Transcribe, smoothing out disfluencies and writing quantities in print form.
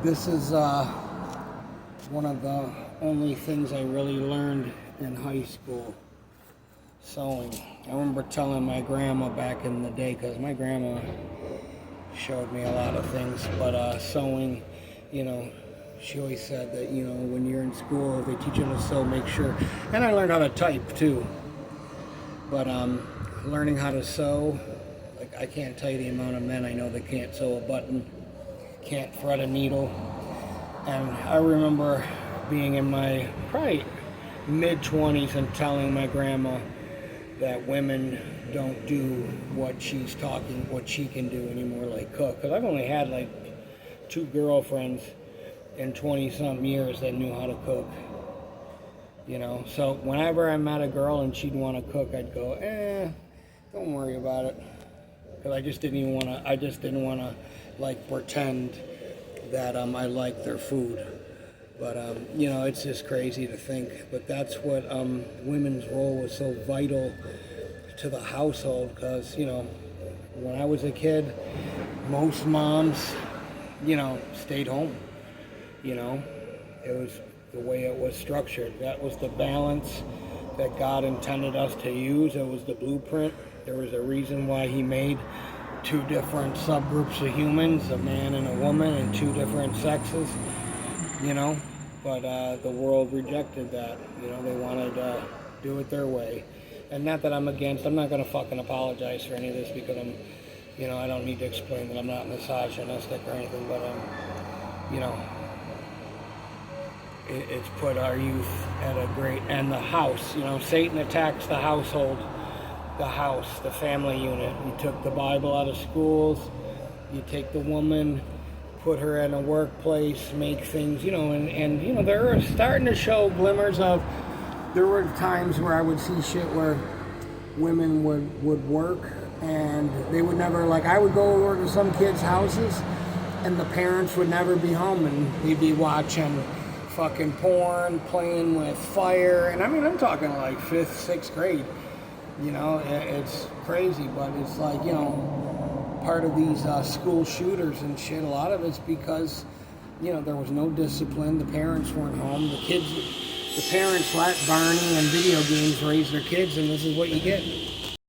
This is one of the only things I really learned in high school, sewing. I remember telling my grandma back in the day, because my grandma showed me a lot of things, but sewing, she always said that, when you're in school, if they teach you to sew, make sure. And I learned how to type too. But learning how to sew, like I can't tell you the amount of men I know that can't sew a button, can't thread a needle. And I remember being in my probably mid-20s and telling my grandma that women don't do what she can do anymore, like cook. Because I've only had like 2 girlfriends in 20-something years that knew how to cook. So whenever I met a girl and she'd want to cook, I'd go, don't worry about it. Because I just didn't want to like pretend that I liked their food. But, it's just crazy to think. But that's what women's role was so vital to the household. Because, when I was a kid, most moms, stayed home. It was the way it was structured. That was the balance that God intended us to use. It was the blueprint. There was a reason why he made 2 different subgroups of humans, a man and a woman, and 2 different sexes, but the world rejected that. They wanted to do it their way. And not that I'm not going to fucking apologize for any of this, because I don't need to explain that I'm not misogynistic or anything, but it's put our youth at a great, and the house, Satan attacks the household, the family unit. You took the Bible out of schools, you take the woman, put her in a workplace, make things, and they're starting to show glimmers of, there were times where I would see shit where women would work and they would never, like I would go over to some kids' houses and the parents would never be home and we'd be watching fucking porn, playing with fire, and I'm talking like 5th, 6th grade. It's crazy, but it's like, part of these school shooters and shit, a lot of it's because, there was no discipline, the parents weren't home, the parents let Barney and video games raise their kids, and this is what you get.